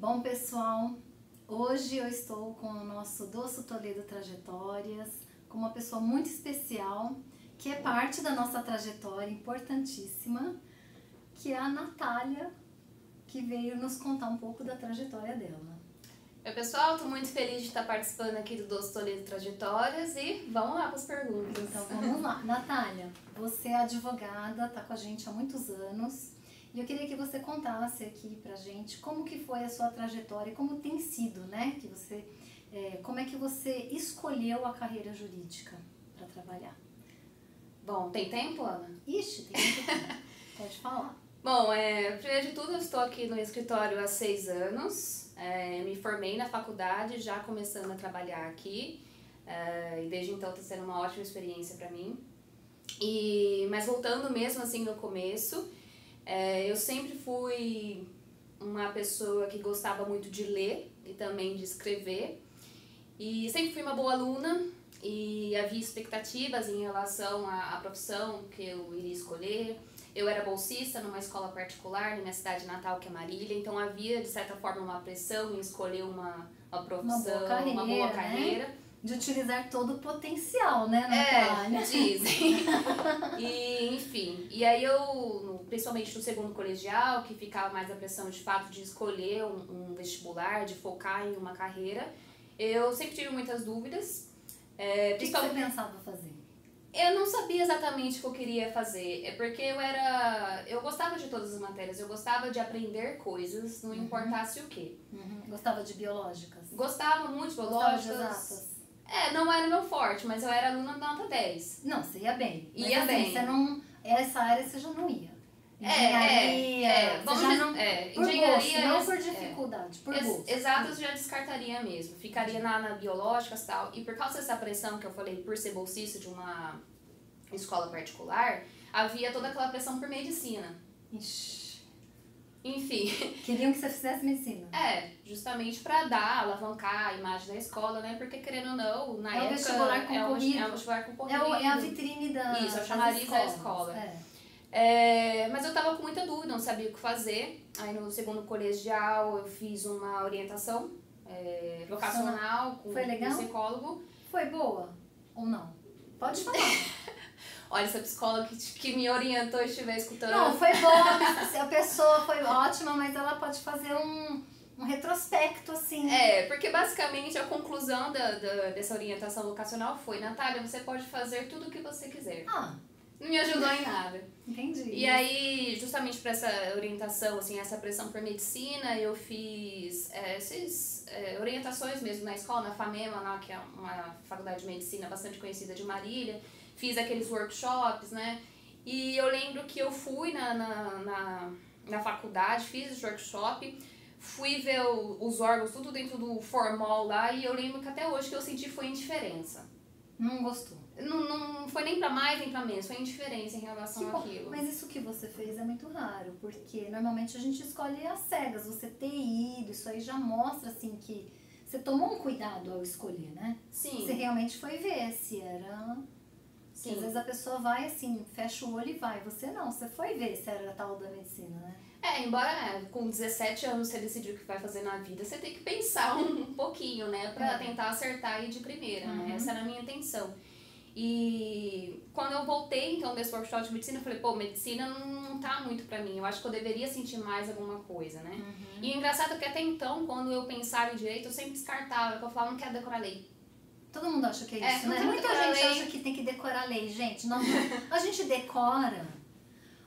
Bom, pessoal, hoje eu estou com o nosso Dosso Toledo Trajetórias, com uma pessoa muito especial, que é parte da nossa trajetória importantíssima, que é a Natália, que veio nos contar um pouco da trajetória dela. Oi, pessoal, estou muito feliz de estar participando aqui do Dosso Toledo Trajetórias e vamos lá para as perguntas. Então vamos lá. Natália, você é advogada, está com a gente há muitos anos e eu queria que você contasse aqui pra gente como que foi a sua trajetória, como tem sido, né? Como é que você escolheu a carreira jurídica para trabalhar? Bom, tem tempo, Ana? Ixi, tem muito tempo. Pode falar. Bom, primeiro de tudo, eu estou aqui no escritório há 6 anos. Me formei na faculdade, já começando a trabalhar aqui. E desde então está sendo uma ótima experiência para mim. Mas voltando mesmo assim no começo, eu sempre fui uma pessoa que gostava muito de ler e também de escrever. E sempre fui uma boa aluna e havia expectativas em relação à profissão que eu iria escolher. Eu era bolsista numa escola particular na minha cidade natal, que é Marília, então havia, de certa forma, uma pressão em escolher uma profissão, uma boa carreira. Né? De utilizar todo o potencial, né, Natália? Dizem. Enfim, e aí eu, principalmente no segundo colegial, que ficava mais a pressão de fato de escolher um vestibular, de focar em uma carreira, eu sempre tive muitas dúvidas. O que você pensava fazer? Eu não sabia exatamente o que eu queria fazer, porque eu gostava de todas as matérias, eu gostava de aprender coisas, não importasse o quê. Gostava de biológicas? Gostava muito de biológicas. Gostava de exatas? Não era meu forte, mas eu era aluna da nota 10. Não, você ia bem. Mas, ia bem. Você não, essa área você já não ia. Engenharia, engenharia, não por dificuldade, por gosto. Exatas já descartaria mesmo, ficaria na biológicas e tal. E por causa dessa pressão que eu falei, por ser bolsista de uma escola particular, havia toda aquela pressão por medicina. Ixi. Enfim. Queriam que você fizesse medicina. Justamente pra alavancar a imagem da escola, né? Porque querendo ou não, na época... Vestibular concorrido. É um vestibular concorrido. É a vitrine da Isso, é o chamariz da escola. Mas eu tava com muita dúvida, não sabia o que fazer. Aí no segundo colegial eu fiz uma orientação vocacional com um psicólogo. Foi boa ou não? Pode falar. Olha, essa psicóloga que me orientou e estiver escutando. Não, foi boa, a pessoa foi ótima, mas ela pode fazer um retrospecto, assim. Porque basicamente a conclusão dessa orientação vocacional foi: Natália, você pode fazer tudo o que você quiser. Não me ajudou em nada. Entendi. E aí, justamente para essa orientação, assim, essa pressão por medicina, eu fiz essas orientações mesmo na escola, na FAMEMA, lá, que é uma faculdade de medicina bastante conhecida de Marília. Fiz aqueles workshops, né? E eu lembro que eu fui na faculdade, fiz esse workshop, fui ver os órgãos, tudo dentro do formal lá, e eu lembro que até hoje que eu senti foi indiferença. Não gostou? Não foi nem pra mais nem pra menos, foi indiferença em relação àquilo. Mas isso que você fez é muito raro, porque normalmente a gente escolhe às cegas. Você ter ido, isso aí já mostra assim que você tomou um cuidado ao escolher, né? Sim. Você realmente foi ver se era... Sim. Às vezes a pessoa vai assim, fecha o olho e vai. Você não, você foi ver se era tal da medicina, né? Embora com 17 anos você decidiu o que vai fazer na vida, você tem que pensar um pouquinho, né? Pra tentar acertar aí de primeira, né? Essa era a minha intenção. E quando eu voltei, então, desse workshop de medicina, eu falei, pô, medicina não tá muito pra mim. Eu acho que eu deveria sentir mais alguma coisa, né? E o engraçado é que até então, quando eu pensava em direito, eu sempre descartava, porque eu falava, não quero decorar lei. Todo mundo acha que é isso, né? Muita gente acha que tem que decorar lei, gente. A gente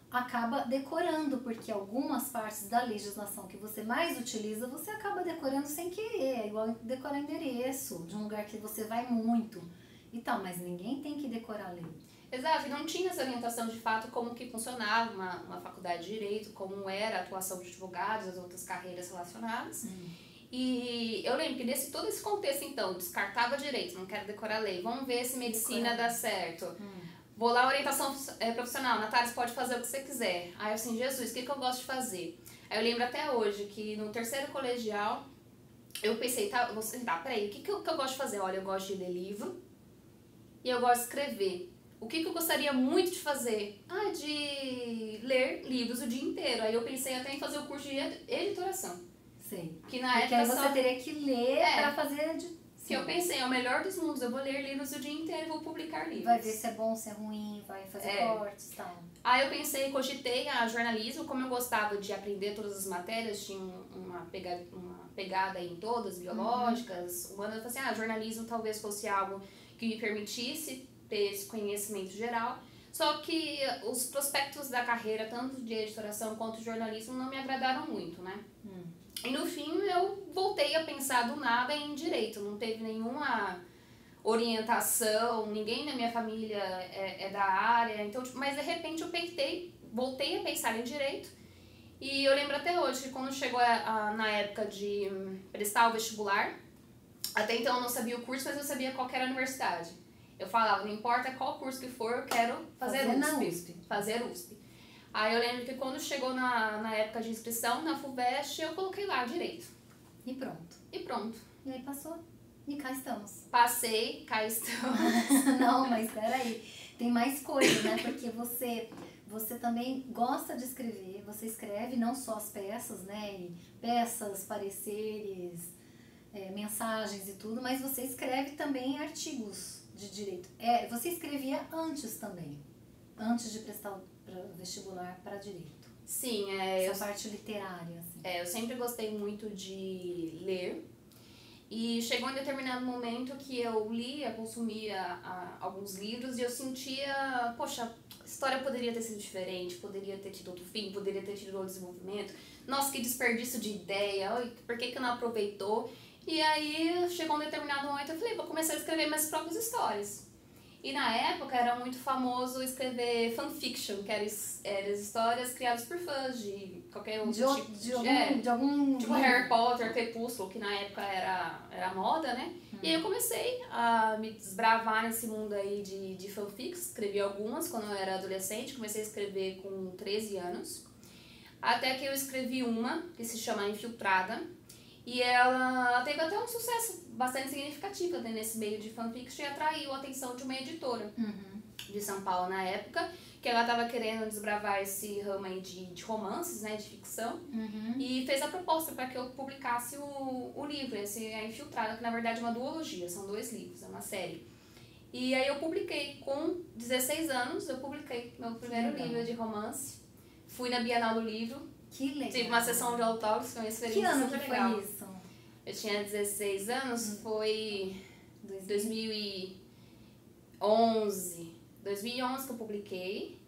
acaba decorando, porque algumas partes da legislação que você mais utiliza, você acaba decorando sem querer. É igual decorar endereço de um lugar que você vai muito e tal, mas ninguém tem que decorar a lei. Exato, e não tinha essa orientação de fato como que funcionava uma faculdade de direito, como era a atuação de advogados, as outras carreiras relacionadas. E eu lembro que todo esse contexto, então, descartava direito, não quero decorar lei, vamos ver se medicina dá certo. Vou lá, orientação profissional, Natália, você pode fazer o que você quiser. Aí eu assim, Jesus, o que eu gosto de fazer? Aí eu lembro até hoje que no terceiro colegial, eu pensei, peraí, o que eu gosto de fazer? Olha, eu gosto de ler livro e eu gosto de escrever. O que eu gostaria muito de fazer? De ler livros o dia inteiro. Aí eu pensei até em fazer o curso de editoração. Sei. Que na Porque época aí você teria que ler pra fazer... Que eu pensei, é o melhor dos mundos, eu vou ler livros o dia inteiro e vou publicar livros. Vai ver se é bom, se é ruim, vai fazer cortes e tal. Aí eu pensei, cogitei a jornalismo, como eu gostava de aprender todas as matérias, tinha uma pegada em todas, biológicas, humanas, eu falei assim, jornalismo talvez fosse algo que me permitisse ter esse conhecimento geral. Só que os prospectos da carreira, tanto de editoração quanto de jornalismo, não me agradaram muito, né? E no fim eu voltei a pensar do nada em direito, não teve nenhuma orientação, ninguém na minha família é da área, então, mas de repente eu voltei a pensar em direito. E eu lembro até hoje que quando chegou na época de prestar o vestibular, até então eu não sabia o curso, mas eu sabia qual que era a universidade. Eu falava, não importa qual curso que for, eu quero fazer USP. Fazer USP. Aí eu lembro que quando chegou na época de inscrição, na FUVEST, eu coloquei lá direito. E pronto. E aí passou. E cá estamos. Passei, cá estamos. Não, mas peraí. Tem mais coisa, né? Porque você também gosta de escrever. Você escreve não só as peças, né? E peças, pareceres, mensagens e tudo, mas você escreve também artigos de direito. Você escrevia antes também. Antes de prestar o vestibular para direito. Sim, essa parte literária. Assim. Eu sempre gostei muito de ler. E chegou um determinado momento que eu lia, consumia alguns livros e eu sentia, poxa, a história poderia ter sido diferente, poderia ter tido outro fim, poderia ter tido outro desenvolvimento. Nossa, que desperdício de ideia, por que não aproveitou? E aí chegou um determinado momento eu falei, vou começar a escrever minhas próprias histórias. E na época era muito famoso escrever fanfiction, que eram histórias criadas por fãs de qualquer outro tipo. De algum tipo Harry Potter, Crepúsculo, que na época era moda, né? E aí eu comecei a me desbravar nesse mundo aí de fanfics. Escrevi algumas quando eu era adolescente, comecei a escrever com 13 anos. Até que eu escrevi uma, que se chama Infiltrada. E ela teve até um sucesso bastante significativo nesse meio de fanfiction e atraiu a atenção de uma editora de São Paulo na época, que ela estava querendo desbravar esse ramo aí de romances, né, de ficção, e fez a proposta para que eu publicasse o livro, A Infiltrada, que na verdade é uma duologia, são 2 livros, é uma série. E aí eu publiquei, com 16 anos, eu publiquei meu primeiro livro de romance, fui na Bienal do Livro. Que legal. Tive uma sessão de autógrafos, foi uma experiência super legal. Que ano que foi isso? Eu tinha 16 anos, foi 2011. 2011 que eu publiquei.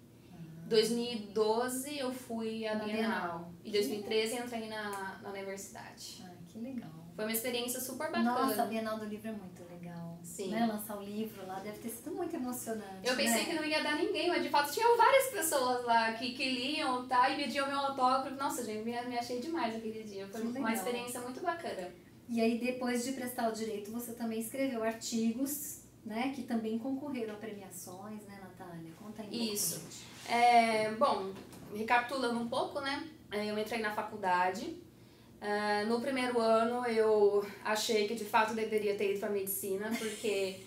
2012 eu fui à Bienal. E 2013 eu entrei na universidade. Que legal. Foi uma experiência super bacana. Nossa, a Bienal do Livro é muito legal. Sim. Né? Lançar o livro lá deve ter sido muito emocionante. Eu pensei que não ia dar ninguém, mas de fato tinham várias pessoas lá que liam, tá? E pediam meu autógrafo. Nossa, gente, me achei demais aquele dia. Foi uma experiência muito bacana. E aí, depois de prestar o direito, você também escreveu artigos, né? Que também concorreram a premiações, né, Natália? Conta aí. Isso. Bom, recapitulando um pouco, né? Eu entrei na faculdade. No primeiro ano eu achei que de fato deveria ter ido para medicina, porque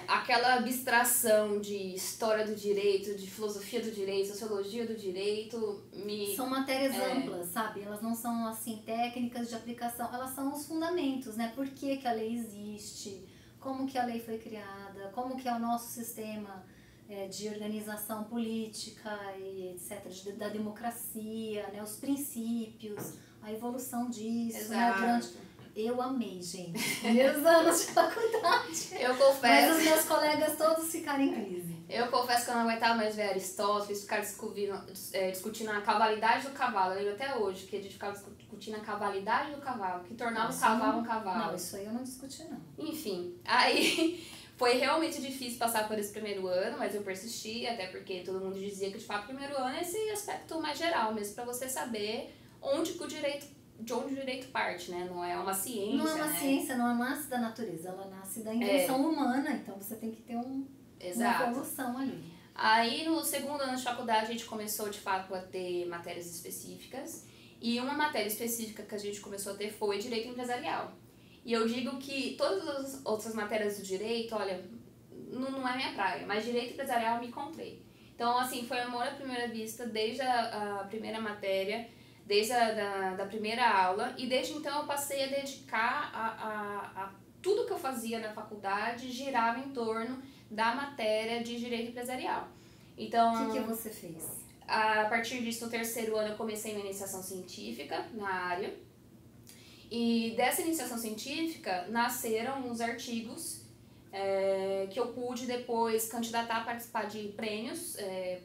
aquela abstração de história do direito, de filosofia do direito, sociologia do direito, São matérias amplas, sabe? Elas não são assim técnicas de aplicação, elas são os fundamentos, né? Por que a lei existe, como que a lei foi criada, como que é o nosso sistema de organização política e etc, da democracia, né, os princípios, a evolução disso, né, eu amei, gente, primeiros anos de faculdade. Eu confesso. Mas os meus colegas todos ficaram em crise. Eu confesso que eu não aguentava mais ver Aristóteles, ficar discutindo a cavalidade do cavalo. Eu lembro até hoje que a gente ficava discutindo a cavalidade do cavalo, que tornava o cavalo um cavalo. Não, isso aí eu não discuti, não. Enfim, aí foi realmente difícil passar por esse primeiro ano, mas eu persisti, até porque todo mundo dizia que de fato o primeiro ano é esse aspecto mais geral, mesmo para você saber de onde o direito parte, né? Não é uma ciência, Não é uma ciência, não nasce da natureza, ela nasce da invenção humana, então você tem que ter uma evolução ali. Aí no segundo ano de faculdade a gente começou de fato a ter matérias específicas, e uma matéria específica que a gente começou a ter foi direito empresarial. E eu digo que todas as outras matérias do direito, olha, não é minha praia, mas direito empresarial eu me encontrei. Então, assim, foi amor à primeira vista, desde a primeira matéria. desde da primeira aula, e desde então eu passei a dedicar a tudo que eu fazia na faculdade girava em torno da matéria de direito empresarial. Então, O que você fez? A partir disso, no terceiro ano, eu comecei minha iniciação científica na área. E dessa iniciação científica nasceram os artigos que eu pude depois candidatar a participar de prêmios,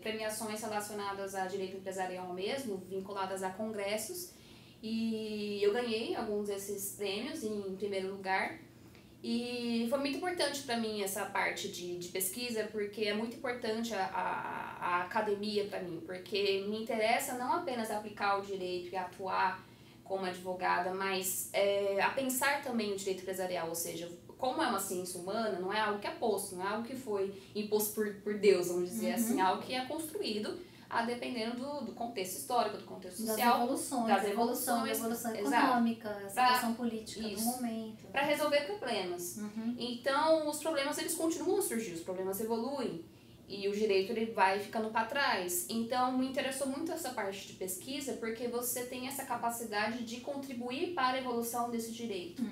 premiações relacionadas a direito empresarial mesmo, vinculadas a congressos. E eu ganhei alguns desses prêmios em primeiro lugar. E foi muito importante para mim essa parte de pesquisa, porque é muito importante a academia para mim, porque me interessa não apenas aplicar o direito e atuar como advogada, mas a pensar também o direito empresarial, ou seja, como é uma ciência humana, não é algo que é posto, não é algo que foi imposto por Deus, vamos dizer assim, algo que é construído dependendo do contexto histórico, do contexto social, das evolução econômica, a situação política do momento. Para resolver problemas. Então, os problemas eles continuam a surgir, os problemas evoluem e o direito ele vai ficando para trás. Então, me interessou muito essa parte de pesquisa porque você tem essa capacidade de contribuir para a evolução desse direito.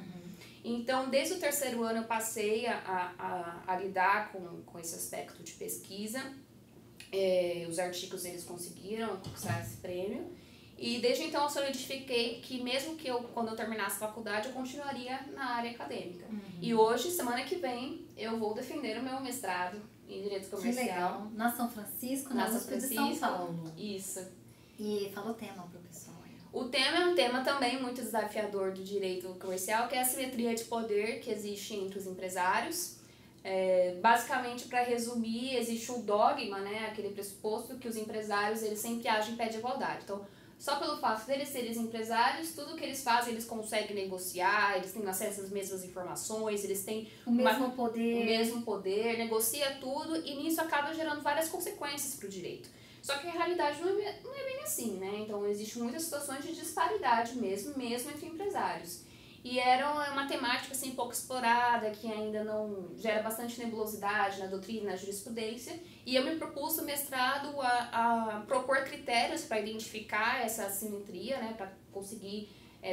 Então, desde o terceiro ano eu passei a lidar com esse aspecto de pesquisa. Os artigos eles conseguiram conquistar esse prêmio e desde então eu solidifiquei que mesmo que quando eu terminasse a faculdade eu continuaria na área acadêmica. E hoje, semana que vem, eu vou defender o meu mestrado em Direito Comercial. Que legal. Na São Francisco, na USP de São Paulo. Isso. E fala o tema pro pessoal. O tema é um tema também muito desafiador do direito comercial, que é a assimetria de poder que existe entre os empresários. Basicamente, para resumir, existe o dogma, né, aquele pressuposto que os empresários eles sempre agem em pé de igualdade. Então, só pelo fato deles serem empresários, tudo que eles fazem, eles conseguem negociar, eles têm acesso às mesmas informações, eles têm o mesmo poder, negocia tudo e nisso acaba gerando várias consequências para o direito. Só que a realidade não é bem assim, né? Então, existem muitas situações de disparidade mesmo entre empresários. E era uma temática assim, pouco explorada, que ainda não gera bastante nebulosidade na doutrina, na jurisprudência. E eu me propus o mestrado a propor critérios para identificar essa assimetria, né, para conseguir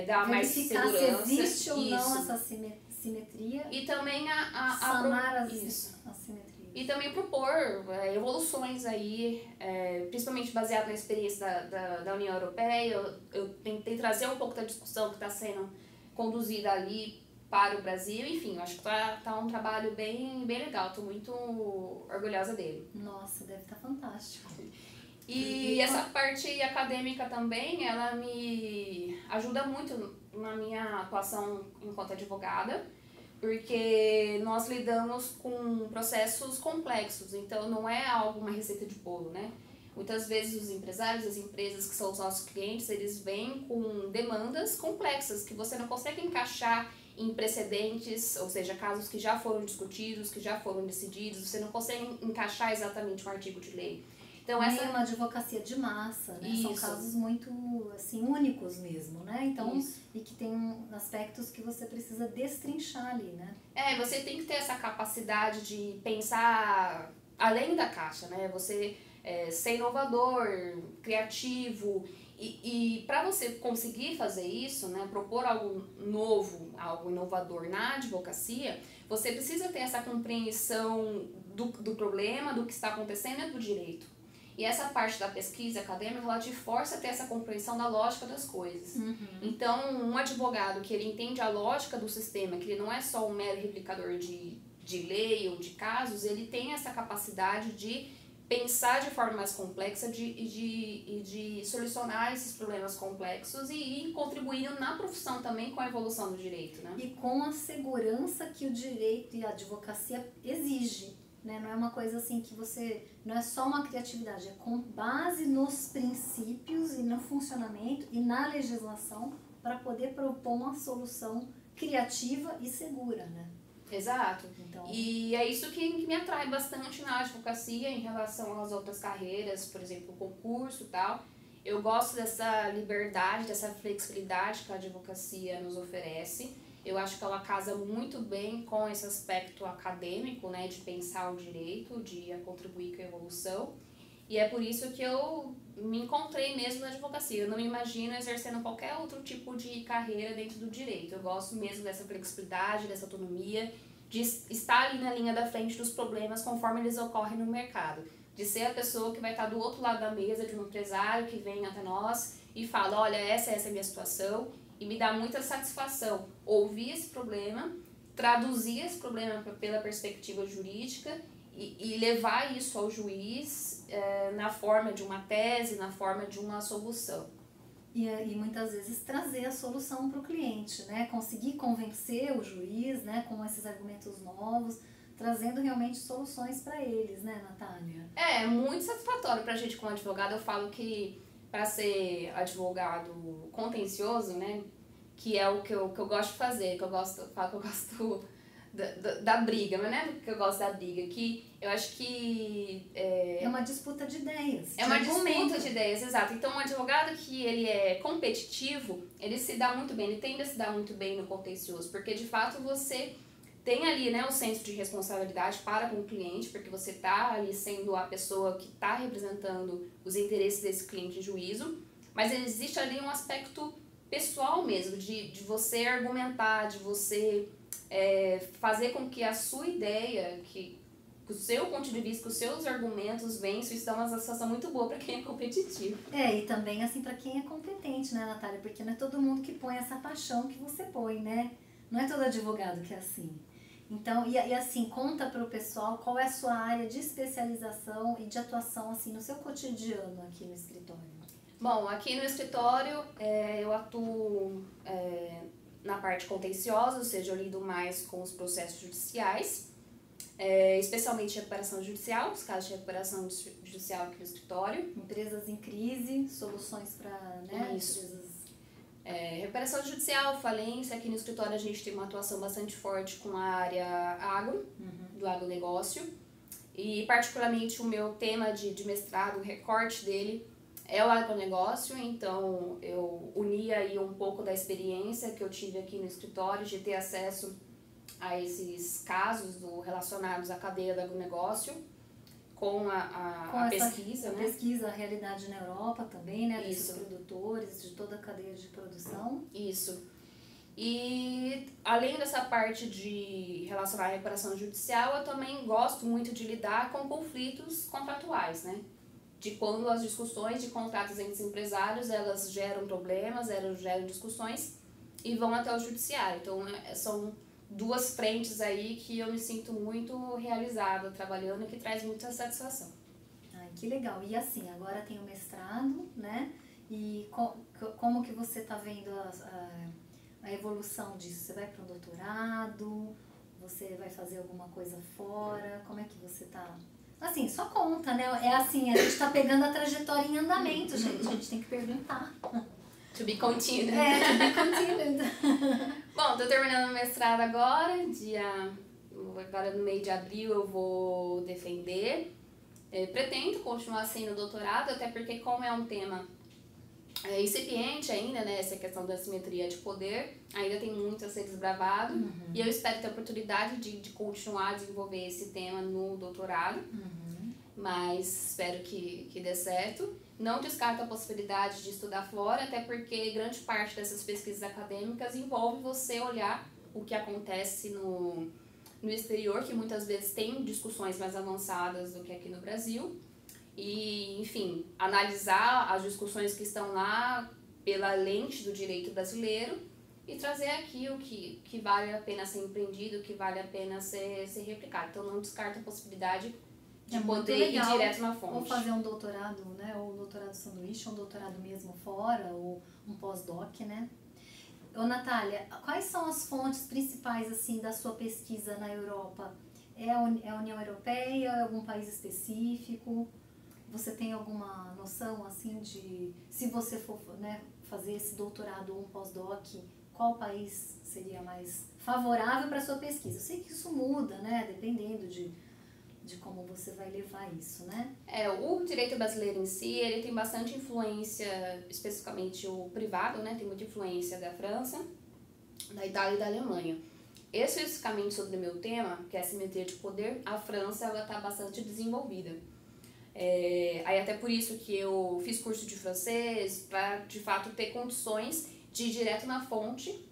dar mais segurança. Verificar se existe ou não essa simetria. E também sanar a assimetria. E também propor evoluções aí, principalmente baseado na experiência da União Europeia. Eu tentei trazer um pouco da discussão que está sendo conduzida ali para o Brasil, enfim, eu acho que tá um trabalho bem legal, tô muito orgulhosa dele. Nossa, deve estar fantástico. E essa parte acadêmica também, ela me ajuda muito na minha atuação enquanto advogada, porque nós lidamos com processos complexos, então não é uma receita de bolo, né? Muitas vezes os empresários, as empresas que são os nossos clientes, eles vêm com demandas complexas que você não consegue encaixar em precedentes, ou seja, casos que já foram discutidos, que já foram decididos, você não consegue encaixar exatamente um artigo de lei. Então, essa é uma advocacia de massa, né? São casos muito assim, únicos mesmo, né? Então, e que tem aspectos que você precisa destrinchar ali, né? Você tem que ter essa capacidade de pensar além da caixa, né? Você ser inovador, criativo e para você conseguir fazer isso, né, propor algo novo, algo inovador na advocacia, você precisa ter essa compreensão do problema, do que está acontecendo e do direito. E essa parte da pesquisa acadêmica, ela te força a ter essa compreensão da lógica das coisas. Então, um advogado que ele entende a lógica do sistema, que ele não é só um mero replicador de lei ou de casos, ele tem essa capacidade de pensar de forma mais complexa e de solucionar esses problemas complexos e ir contribuindo na profissão também com a evolução do direito, né? E com a segurança que o direito e a advocacia exige, né? Não é uma coisa assim que não é só uma criatividade, é com base nos princípios e no funcionamento e na legislação para poder propor uma solução criativa e segura, né? Exato. Então, e é isso que me atrai bastante na advocacia em relação às outras carreiras, por exemplo, concurso e tal. Eu gosto dessa liberdade, dessa flexibilidade que a advocacia nos oferece. Eu acho que ela casa muito bem com esse aspecto acadêmico, né, de pensar o direito, de contribuir com a evolução. E é por isso que eu me encontrei mesmo na advocacia. Eu não me imagino exercendo qualquer outro tipo de carreira dentro do direito. Eu gosto mesmo dessa flexibilidade, dessa autonomia, de estar ali na linha da frente dos problemas conforme eles ocorrem no mercado. De ser a pessoa que vai estar do outro lado da mesa de um empresário que vem até nós e fala, olha, essa é a minha situação, e me dá muita satisfação ouvir esse problema, traduzir esse problema pela perspectiva jurídica e levar isso ao juiz na forma de uma tese, na forma de uma solução. E muitas vezes trazer a solução para o cliente, né? Conseguir convencer o juiz, né? Com esses argumentos novos, trazendo realmente soluções para eles, né, Natália? É muito satisfatório para a gente como advogado. Eu falo que para ser advogado contencioso, né, que é o que eu gosto de fazer, falo que eu gosto da briga, mas não é que eu gosto da briga, que eu acho que... É uma disputa de ideias. É uma disputa de ideias, exato. Então, um advogado que ele é competitivo, ele se dá muito bem, ele tende a se dar muito bem no contencioso, porque de fato você tem ali, né, o senso de responsabilidade para com o cliente, porque você está ali sendo a pessoa que está representando os interesses desse cliente em juízo, mas existe ali um aspecto pessoal mesmo, de você argumentar, de você fazer com que a sua ideia, que o seu ponto de vista, que os seus argumentos vençam. Isso dá uma sensação muito boa para quem é competitivo. E também assim para quem é competente, né, Natália? Porque não é todo mundo que põe essa paixão que você põe, né? Não é todo advogado que é assim. Então, e assim, conta para o pessoal qual é a sua área de especialização e de atuação assim no seu cotidiano aqui no escritório. Bom, aqui no escritório eu atuo na parte contenciosa, ou seja, eu lido mais com os processos judiciais, especialmente recuperação judicial, os casos de recuperação judicial aqui no escritório. Empresas em crise, soluções para, né, empresas... Recuperação judicial, falência. Aqui no escritório a gente tem uma atuação bastante forte com a área agro, do agronegócio. E particularmente o meu tema de mestrado, o recorte dele, é o agronegócio. Então eu uni aí um pouco da experiência que eu tive aqui no escritório de ter acesso a esses casos relacionados à cadeia do agronegócio com a pesquisa, né? Pesquisa, a realidade na Europa também, né? Isso. Desses produtores, de toda a cadeia de produção. Isso. E além dessa parte de relacionar à recuperação judicial, eu também gosto muito de lidar com conflitos contratuais, né? De quando as discussões de contratos entre os empresários, elas geram problemas, elas geram discussões e vão até o judiciário. Então, são duas frentes aí que eu me sinto muito realizada trabalhando e que traz muita satisfação. Ai, que legal. E assim, agora tem o mestrado, né? E como que você está vendo a evolução disso? Você vai para um doutorado? Você vai fazer alguma coisa fora? Como é que você está... Assim, só conta, né? É assim, a gente está pegando a trajetória em andamento, gente. A gente tem que perguntar. To be continued. To be continued. Bom, tô terminando o mestrado agora, agora no meio de abril eu vou defender. Pretendo continuar sendo doutorado, até porque como é um tema incipiente ainda, né, essa questão da assimetria de poder, ainda tem muito a ser desbravado, e eu espero ter a oportunidade de continuar a desenvolver esse tema no doutorado, mas espero que dê certo. Não descarto a possibilidade de estudar fora, até porque grande parte dessas pesquisas acadêmicas envolve você olhar o que acontece no exterior, que muitas vezes tem discussões mais avançadas do que aqui no Brasil, e, enfim, analisar as discussões que estão lá pela lente do direito brasileiro e trazer aqui o que vale a pena ser empreendido, o que vale a pena ser replicado. Então, não descarto a possibilidade de poder ir direto na fonte. Ou fazer um doutorado, né? Ou um doutorado sanduíche, ou um doutorado mesmo fora, ou um pós-doc, né? Ô, Natália, quais são as fontes principais, assim, da sua pesquisa na Europa? É a União Europeia? É algum país específico? Você tem alguma noção, assim, de... Se você for, né, fazer esse doutorado ou um pós-doc, qual país seria mais favorável para a sua pesquisa? Eu sei que isso muda, né? Dependendo de como você vai levar isso, né? O direito brasileiro em si, ele tem bastante influência, especificamente o privado, né? Tem muita influência da França, da Itália e da Alemanha. Especificamente sobre o meu tema, que é a assimetria de poder, a França ela está bastante desenvolvida. Aí até por isso que eu fiz curso de francês, para de fato ter condições de ir direto na fonte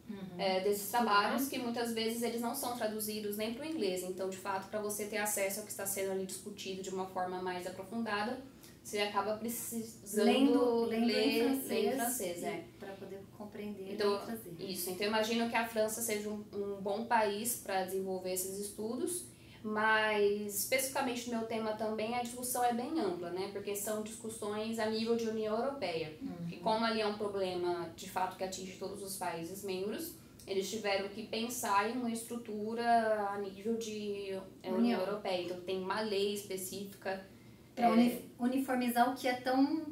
desses trabalhos, que muitas vezes eles não são traduzidos nem para o inglês. Então, de fato, para você ter acesso ao que está sendo ali discutido de uma forma mais aprofundada, você acaba precisando ler em francês. Para poder compreender então, e trazer. Isso. Então, eu imagino que a França seja um bom país para desenvolver esses estudos. Mas, especificamente no meu tema também, a discussão é bem ampla, né? Porque são discussões a nível de União Europeia. Que como ali é um problema, de fato, que atinge todos os países membros, eles tiveram que pensar em uma estrutura a nível de União Europeia. Então, tem uma lei específica. Para uniformizar o que é tão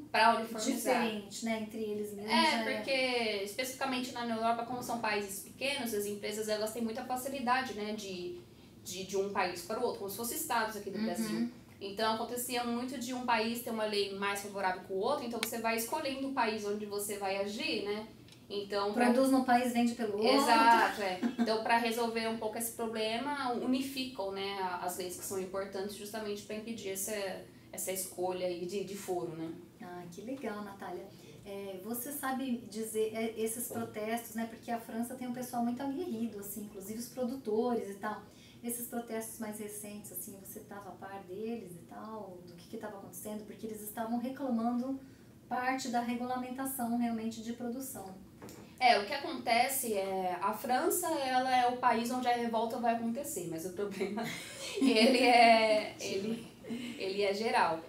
diferente, né? Entre eles mesmos. Porque, especificamente na Europa, como são países pequenos, as empresas elas têm muita facilidade, né? De um país para o outro, como se fossem estados aqui do Brasil. Então, acontecia muito de um país ter uma lei mais favorável que o outro, então você vai escolhendo o país onde você vai agir, né? Então, produz num país, vende pelo outro. Exato, Então, para resolver um pouco esse problema, unificam, né, as leis que são importantes justamente para impedir essa escolha aí de foro, né? Ah, que legal, Natália. Você sabe dizer esses protestos, né? Porque a França tem um pessoal muito aguerrido, assim, inclusive os produtores e tal. Esses protestos mais recentes, assim, você estava a par deles e tal, do que estava acontecendo? Porque eles estavam reclamando parte da regulamentação realmente de produção. O que acontece a França, ela é o país onde a revolta vai acontecer, mas o problema, ele é geral.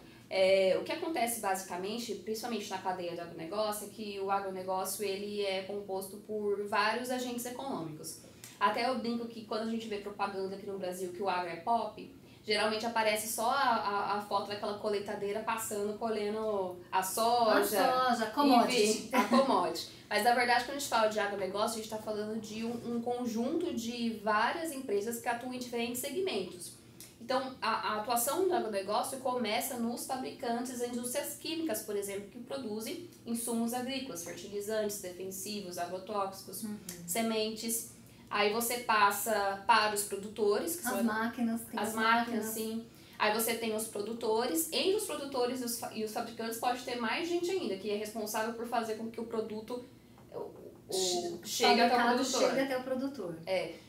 O que acontece basicamente, principalmente na cadeia do agronegócio, é que o agronegócio ele é composto por vários agentes econômicos. Até eu brinco que quando a gente vê propaganda aqui no Brasil que o agro é pop, geralmente aparece só a foto daquela colheitadeira passando, colhendo a soja, commodity. A commodity. Mas na verdade, quando a gente fala de agronegócio, a gente está falando de um conjunto de várias empresas que atuam em diferentes segmentos. Então, a atuação do agronegócio começa nos fabricantes e indústrias químicas, por exemplo, que produzem insumos agrícolas, fertilizantes, defensivos, agrotóxicos, sementes. Aí você passa para os produtores, que são as máquinas, sim. Aí você tem os produtores. Entre os produtores e os fabricantes pode ter mais gente ainda, que é responsável por fazer com que o produto chegue até o produtor.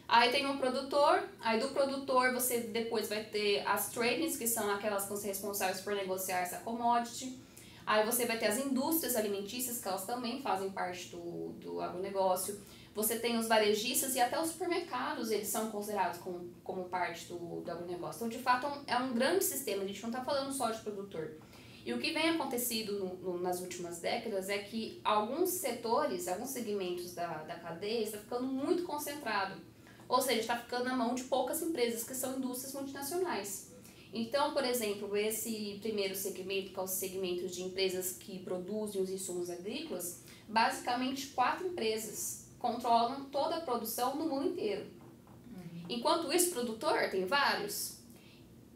Aí tem um produtor, aí do produtor você depois vai ter as tradings, que são aquelas que vão ser responsáveis por negociar essa commodity. Aí você vai ter as indústrias alimentícias, que elas também fazem parte do agronegócio. Você tem os varejistas e até os supermercados, eles são considerados como parte do agronegócio. Então, de fato, é um grande sistema, a gente não está falando só de produtor. E o que vem acontecido nas últimas décadas é que alguns setores, alguns segmentos da cadeia está ficando muito concentrado. Ou seja, está ficando na mão de poucas empresas, que são indústrias multinacionais. Então, por exemplo, esse primeiro segmento, que é o segmento de empresas que produzem os insumos agrícolas, basicamente 4 empresas controlam toda a produção no mundo inteiro. Enquanto isso, o produtor tem vários.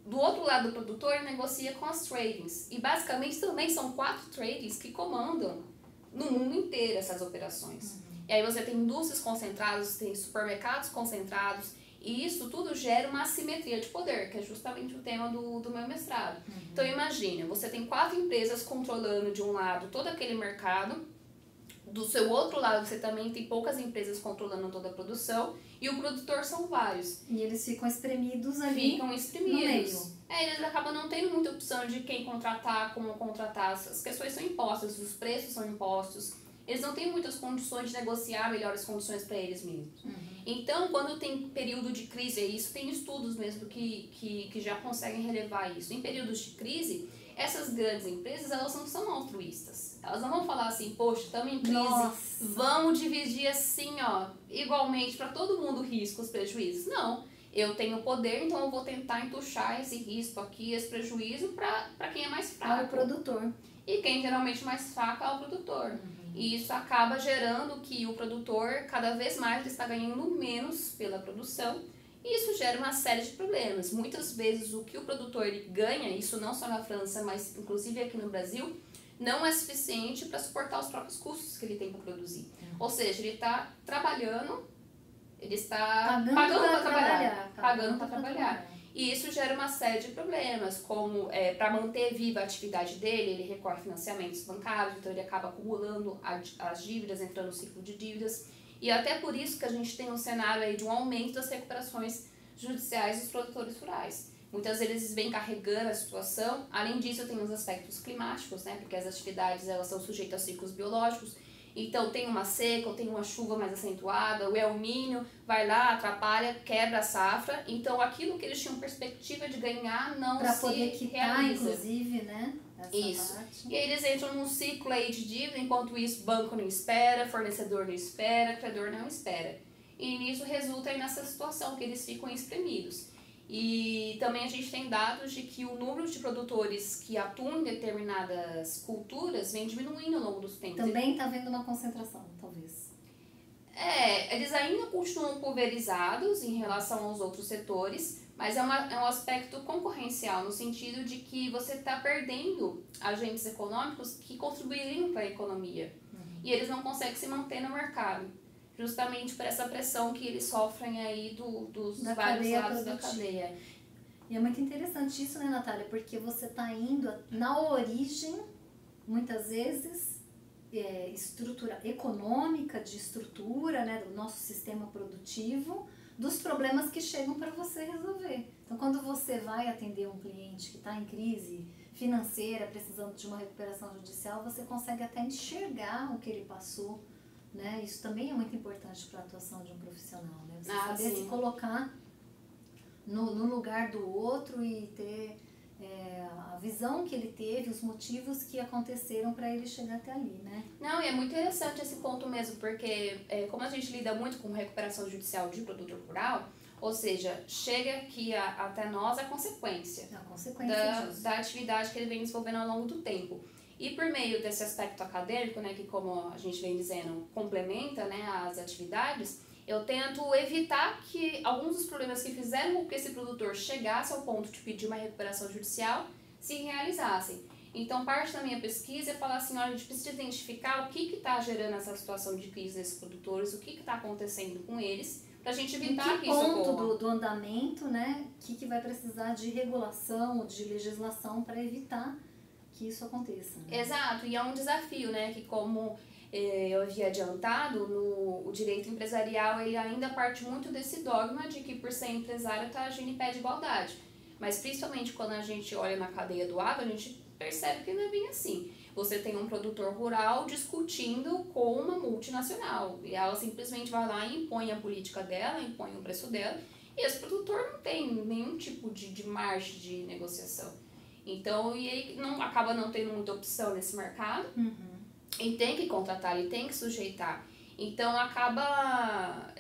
Do outro lado do produtor, ele negocia com as tradings. E basicamente também são 4 tradings que comandam no mundo inteiro essas operações. E aí você tem indústrias concentradas, tem supermercados concentrados, e isso tudo gera uma assimetria de poder, que é justamente o tema do meu mestrado. Então imagina, você tem 4 empresas controlando de um lado todo aquele mercado, do seu outro lado você também tem poucas empresas controlando toda a produção, e o produtor são vários. E eles ficam espremidos ali no meio. Eles acabam não tendo muita opção de quem contratar, como contratar. As questões são impostas, os preços são impostos. Eles não têm muitas condições de negociar melhores condições para eles mesmos. Então, quando tem período de crise, isso tem estudos mesmo que já conseguem relevar isso. Em períodos de crise, essas grandes empresas, elas não são altruístas. Elas não vão falar assim, poxa, estamos em crise, vamos dividir assim, igualmente para todo mundo o risco, os prejuízos. Não, eu tenho poder, então eu vou tentar entuchar esse risco aqui, esse prejuízo para quem é mais fraco. Para o produtor. E quem geralmente mais fraco é o produtor. E isso acaba gerando que o produtor, cada vez mais, está ganhando menos pela produção. E isso gera uma série de problemas. Muitas vezes o que o produtor ganha, isso não só na França, mas inclusive aqui no Brasil, não é suficiente para suportar os próprios custos que ele tem para produzir. Ou seja, ele está trabalhando, ele está pagando para trabalhar. E isso gera uma série de problemas, como para manter viva a atividade dele, ele recorre a financiamentos bancários, então ele acaba acumulando as dívidas, entrando no ciclo de dívidas. E até por isso que a gente tem um cenário aí de um aumento das recuperações judiciais dos produtores rurais. Muitas vezes eles vêm carregando a situação. Além disso, tem os aspectos climáticos, né? Porque as atividades elas são sujeitas a ciclos biológicos. Então tem uma seca ou tem uma chuva mais acentuada, o El Niño vai lá, atrapalha, quebra a safra. Então aquilo que eles tinham perspectiva de ganhar não pra se poder quitar, realiza. Inclusive, né? Essa Isso. parte. E aí eles entram num ciclo aí de dívida, enquanto isso banco não espera, fornecedor não espera, credor não espera. E nisso resulta aí nessa situação que eles ficam espremidos. E também a gente tem dados de que o número de produtores que atuam em determinadas culturas vem diminuindo ao longo dos tempos. Também está havendo uma concentração, talvez. Eles ainda continuam pulverizados em relação aos outros setores, mas é um aspecto concorrencial, no sentido de que você está perdendo agentes econômicos que contribuiriam para a economia. E eles não conseguem se manter no mercado, justamente por essa pressão que eles sofrem aí dos vários lados da cadeia. E é muito interessante isso, né, Natália? Porque você está indo na origem, muitas vezes, econômica, de estrutura, né, do nosso sistema produtivo, dos problemas que chegam para você resolver. Então, quando você vai atender um cliente que está em crise financeira, precisando de uma recuperação judicial, você consegue até enxergar o que ele passou, né? Isso também é muito importante para a atuação de um profissional, né? Você saber se colocar no lugar do outro e ter a visão que ele teve, os motivos que aconteceram para ele chegar até ali, né? Não, e é muito interessante esse ponto mesmo, porque como a gente lida muito com recuperação judicial de produtor rural, ou seja, chega aqui até nós a consequência, da atividade que ele vem desenvolvendo ao longo do tempo. E por meio desse aspecto acadêmico, né, que como a gente vem dizendo, complementa, né, as atividades, eu tento evitar que alguns dos problemas que fizeram com que esse produtor chegasse ao ponto de pedir uma recuperação judicial se realizassem. Então, parte da minha pesquisa é falar assim, olha, a gente precisa identificar o que está gerando essa situação de crise desses produtores, o que está acontecendo com eles, para a gente evitar que isso ocorra. Em que ponto do andamento, né, que vai precisar de regulação, de legislação para evitar que isso aconteça. Né? Exato, e é um desafio, né, que como eu havia adiantado, o direito empresarial ele ainda parte muito desse dogma de que por ser empresário está agindo em pé de igualdade. Mas principalmente quando a gente olha na cadeia do agro, a gente percebe que não é bem assim. Você tem um produtor rural discutindo com uma multinacional e ela simplesmente vai lá e impõe a política dela, impõe o preço dela e esse produtor não tem nenhum tipo de margem de negociação. Então, e ele acaba não tendo muita opção nesse mercado. E tem que contratar, ele tem que sujeitar. Então acaba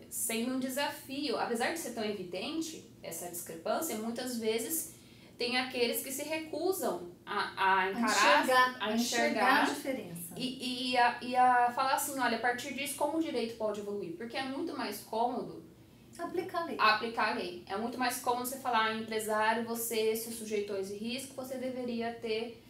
sendo um desafio. Apesar de ser tão evidente essa discrepância, muitas vezes tem aqueles que se recusam a enxergar a diferença. E a falar assim, olha, a partir disso como o direito pode evoluir? Porque é muito mais cômodo aplicar a lei. É muito mais cômodo você falar, empresário, você se sujeitou a esse risco, você deveria ter...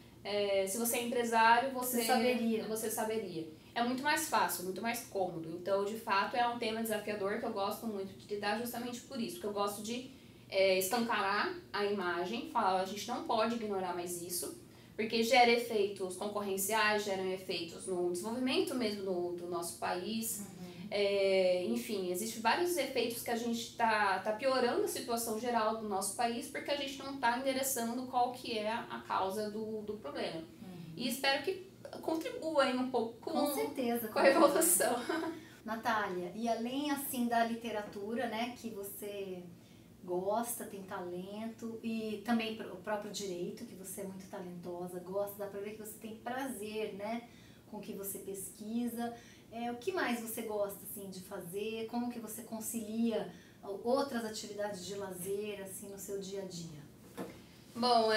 se você é empresário, você saberia. É muito mais fácil, muito mais cômodo. Então, de fato, é um tema desafiador que eu gosto muito de lidar justamente por isso. Porque eu gosto de escancarar a imagem, falar, a gente não pode ignorar mais isso, porque gera efeitos concorrenciais, geram efeitos no desenvolvimento mesmo do nosso país. Enfim, existem vários efeitos que a gente está piorando a situação geral do nosso país porque a gente não está endereçando qual que é a causa do problema. E espero que contribua aí um pouco com certeza, com a evolução. Natália, e além assim da literatura, né, que você gosta, tem talento, e também o próprio direito, que você é muito talentosa, gosta, dá pra ver que você tem prazer, né, com o que você pesquisa. O que mais você gosta assim, de fazer? Como que você concilia outras atividades de lazer assim, no seu dia a dia? Bom,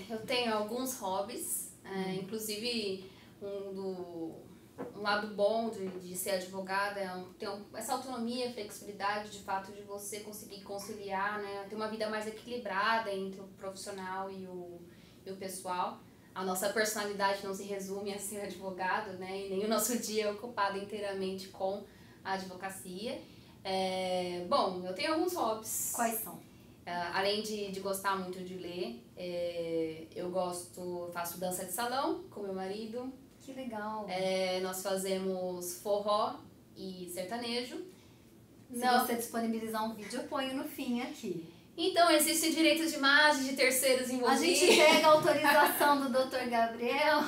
eu tenho alguns hobbies, inclusive um lado bom de ser advogada é ter essa autonomia, flexibilidade de fato de você conseguir conciliar, né, ter uma vida mais equilibrada entre o profissional e o pessoal. A nossa personalidade não se resume a ser advogado, né? E nem o nosso dia é ocupado inteiramente com a advocacia. Bom, eu tenho alguns hobbies. Quais são? Além de gostar muito de ler, faço dança de salão com meu marido. Que legal. Nós fazemos forró e sertanejo. Se você disponibilizar um vídeo, eu ponho no fim aqui. Então, existem direitos de imagem de terceiros envolvidos. A gente pega a autorização do Dr. Gabriel.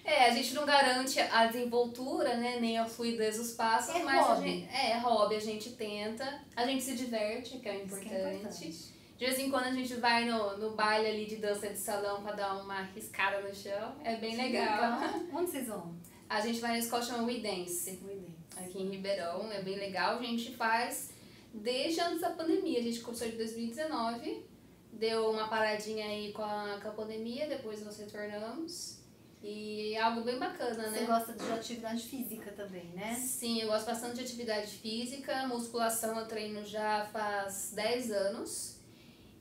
A gente não garante a desenvoltura, né, nem a fluidez dos passos, mas hobby. É hobby, a gente tenta, a gente se diverte, que é importante. De vez em quando a gente vai no baile ali de dança de salão pra dar uma riscada no chão, é bem legal. Onde vocês vão? A gente vai na escola chamada We Dance, aqui em Ribeirão, é bem legal, a gente faz desde antes da pandemia, a gente começou em 2019, deu uma paradinha aí com a pandemia, depois nós retornamos. E é algo bem bacana, né? Você gosta de atividade física também, né? Sim, eu gosto bastante de atividade física. Musculação eu treino já faz 10 anos.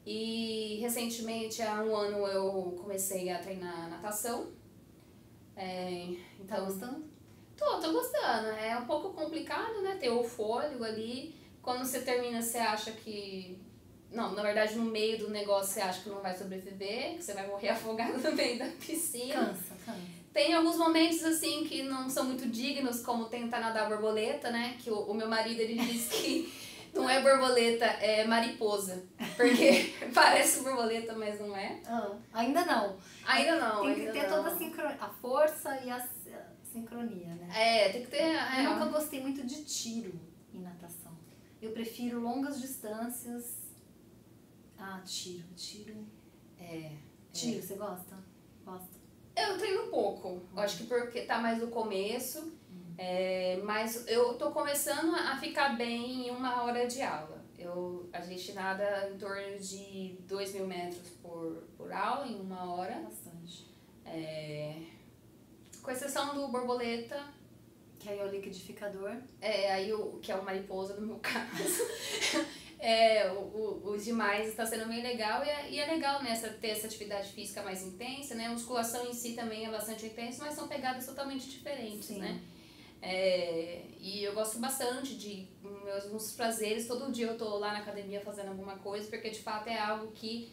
E recentemente, há 1 ano, eu comecei a treinar natação. Tá gostando? Tô gostando. É um pouco complicado, né? Ter o fôlego ali. Quando você termina, você acha que... Não, na verdade, no meio do negócio você acha que não vai sobreviver, que você vai morrer afogado no meio da piscina. Cansa. Tem alguns momentos, assim, que não são muito dignos, como tentar nadar borboleta, né? Que o meu marido, ele diz que não é borboleta, é mariposa. Porque parece borboleta, mas não é. Ainda não. Ainda não. Tem que ter toda a força e a sincronia, né? Tem que ter... Eu nunca gostei muito de tiro em natação. Eu prefiro longas distâncias... tiro. Tiro, você gosta? Gosta. Eu treino pouco. Eu acho que porque tá mais no começo. Mas eu tô começando a ficar bem em 1 hora de aula. A gente nada em torno de 2.000 metros por aula em 1 hora. Bastante. Com exceção do borboleta. Que aí é o liquidificador. Que é o mariposa no meu caso. Os demais está sendo bem legal e é legal, né, ter essa atividade física mais intensa, né? A musculação em si também é bastante intensa, mas são pegadas totalmente diferentes, Sim. né? E eu gosto bastante de meus prazeres, todo dia eu tô lá na academia fazendo alguma coisa, porque de fato é algo que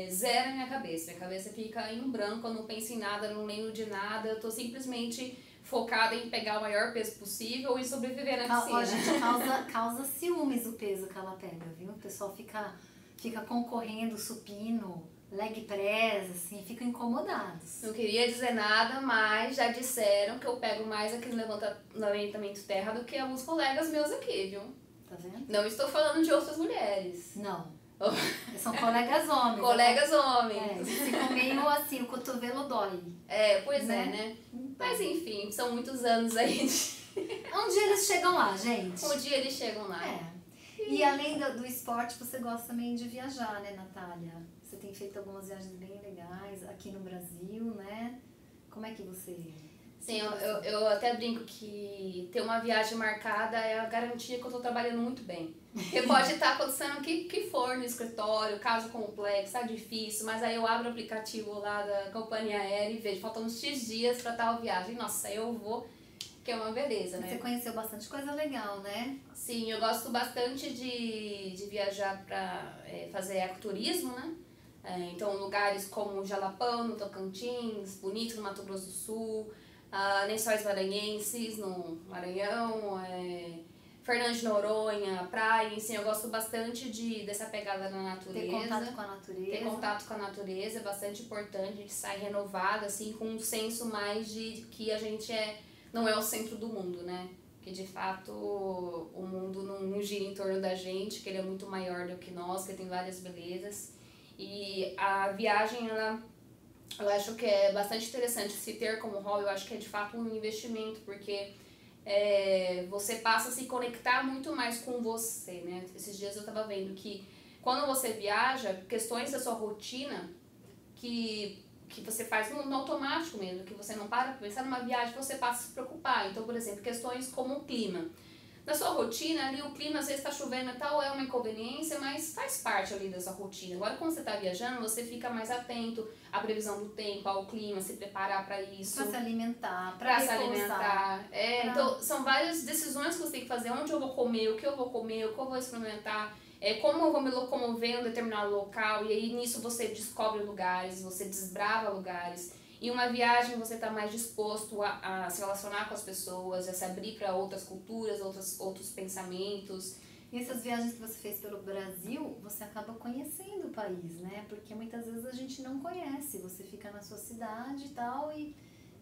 zera minha cabeça fica em branco, eu não penso em nada, não lembro de nada, eu tô simplesmente focada em pegar o maior peso possível e sobreviver na piscina. A gente causa ciúmes o peso que ela pega, viu? O pessoal fica concorrendo supino, leg press, assim, ficam incomodados. Não queria dizer nada, mas já disseram que eu pego mais aqui no levantamento terra do que alguns colegas meus aqui, viu? Tá vendo? Não estou falando de outras mulheres. Não. São colegas homens. Colegas homens. Ficam meio assim, o cotovelo dói. Pois né? Mas enfim, são muitos anos aí. Um dia eles chegam lá, gente. Um dia eles chegam lá. E além do esporte, você gosta também de viajar, né, Natália? Você tem feito algumas viagens bem legais aqui no Brasil, né? Como é que você... Sim, eu até brinco que ter uma viagem marcada é a garantia que eu estou trabalhando muito bem. Porque pode estar acontecendo o que for no escritório, caso complexo, tá difícil, mas aí eu abro o aplicativo lá da companhia aérea e vejo, faltam uns X dias para tal viagem. Nossa, eu vou, que é uma beleza, né? Você conheceu bastante coisa legal, né? Sim, eu gosto bastante de viajar para fazer ecoturismo, né? Então, lugares como Jalapão, no Tocantins, Bonito, no Mato Grosso do Sul, Lençóis Maranhenses, no Maranhão, Fernando de Noronha, praia, assim, eu gosto bastante dessa pegada na natureza. Ter contato com a natureza. Ter contato com a natureza é bastante importante, a gente sai renovada, assim, com um senso mais de que a gente não é o centro do mundo, né? Que de fato o mundo não gira em torno da gente, que ele é muito maior do que nós, que tem várias belezas. E a viagem, eu acho que é bastante interessante se ter como hobby, eu acho que é de fato um investimento, porque você passa a se conectar muito mais com você, né? Esses dias eu tava vendo que quando você viaja, questões da sua rotina que você faz no automático mesmo, que você não para pra pensar numa viagem, você passa a se preocupar. Então, por exemplo, questões como o clima. Na sua rotina, ali o clima às vezes está chovendo e tal, é uma inconveniência, mas faz parte ali da sua rotina. Agora, quando você está viajando, você fica mais atento à previsão do tempo, ao clima, se preparar para isso. Para se alimentar, para se alimentar. Então, são várias decisões que você tem que fazer. Onde eu vou comer, o que eu vou comer, o que eu vou experimentar. como eu vou me locomover em um determinado local, e aí nisso você descobre lugares, você desbrava lugares. E uma viagem você está mais disposto a se relacionar com as pessoas, a se abrir para outras culturas, outros pensamentos. E essas viagens que você fez pelo Brasil, você acaba conhecendo o país, né? Porque muitas vezes a gente não conhece, você fica na sua cidade e tal, e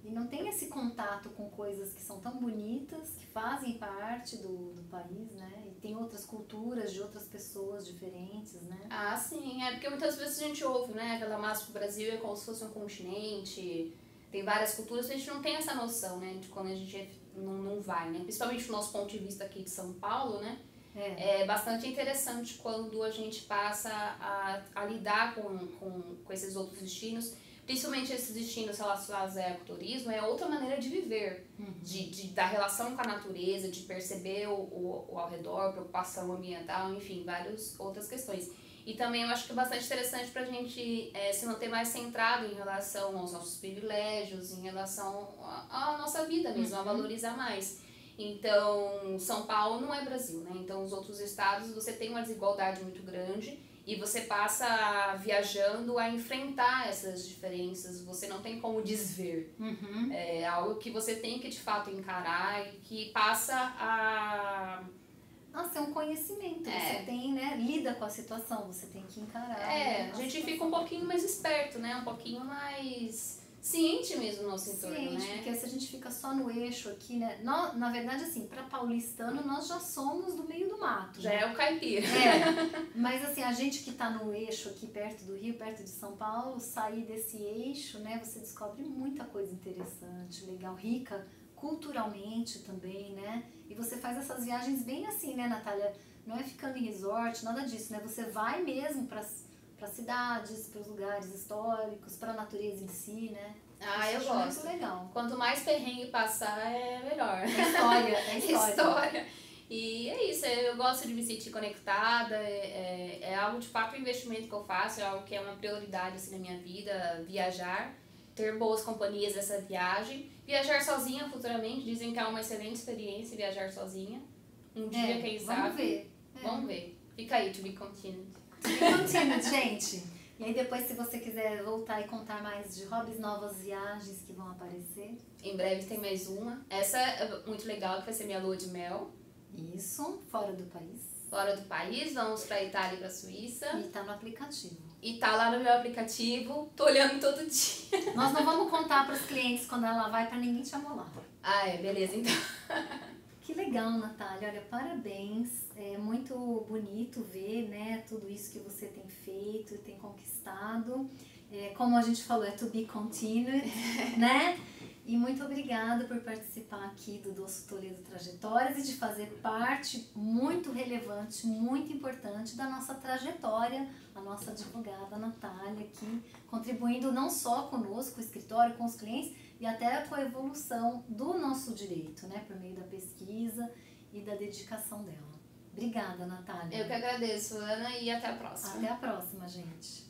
não tem esse contato com coisas que são tão bonitas, que fazem parte do país, né? E tem outras culturas de outras pessoas diferentes, né? Ah, sim, porque muitas vezes a gente ouve, né, aquela massa que o Brasil é como se fosse um continente, tem várias culturas, a gente não tem essa noção, né, de quando a gente não vai, né? Principalmente do nosso ponto de vista aqui de São Paulo, né? É bastante interessante quando a gente passa a lidar com esses outros destinos, principalmente esses destinos relacionados ao ecoturismo, é outra maneira de viver, da relação com a natureza, de perceber o ao redor, preocupação ambiental, enfim, várias outras questões. E também eu acho que é bastante interessante para a gente se manter mais centrado em relação aos nossos privilégios, em relação à nossa vida mesmo, a valorizar mais. Então, São Paulo não é Brasil, né? Então, os outros estados, você tem uma desigualdade muito grande e você passa viajando a enfrentar essas diferenças, você não tem como desver. É algo que você tem que, de fato, encarar e que passa a... Nossa, é um conhecimento, você tem, né? Lida com a situação, você tem que encarar. A gente fica um pouquinho mais esperto, né? Um pouquinho mais... ciente mesmo no nosso entorno, ciente, né? Porque se a gente fica só no eixo aqui, né? Na verdade, assim, para paulistano, nós já somos do meio do mato. Já né? é o caipira. Mas assim, a gente que tá no eixo aqui, perto do Rio, perto de São Paulo, sair desse eixo, né? Você descobre muita coisa interessante, legal, rica, culturalmente também, né? E você faz essas viagens bem assim, né, Natália? Não é ficando em resort, nada disso, né? Você vai mesmo para cidades, para os lugares históricos, para a natureza em si, né? Eu gosto. Muito legal. Quanto mais perrengue passar, é melhor. É história. E é isso, eu gosto de me sentir conectada, é algo de fato um investimento que eu faço, é algo que é uma prioridade assim, na minha vida, viajar, ter boas companhias nessa viagem, viajar sozinha futuramente, dizem que é uma excelente experiência viajar sozinha, um dia quem sabe. Vamos ver. Vamos ver. Fica aí, to be continued. Gente. E aí depois, se você quiser voltar e contar mais de hobbies, novas viagens que vão aparecer. Em breve tem mais uma. Essa é muito legal, que vai ser minha lua de mel. Isso, fora do país. Fora do país, vamos pra Itália e pra Suíça. E tá no aplicativo. E tá lá no meu aplicativo, tô olhando todo dia. Nós não vamos contar pros clientes quando ela vai pra ninguém te amolar. Beleza, então. Que legal, Natália. Olha, parabéns. É muito bonito ver, né, tudo isso que você tem feito e tem conquistado. Como a gente falou, é to be continued, né? E muito obrigada por participar aqui do Dosso Toledo Trajetórias e de fazer parte muito relevante, muito importante da nossa trajetória, a nossa advogada Natália aqui, contribuindo não só conosco, o escritório, com os clientes, e até com a evolução do nosso direito, né, por meio da pesquisa e da dedicação dela. Obrigada, Natália. Eu que agradeço, Ana, e até a próxima. Até a próxima, gente.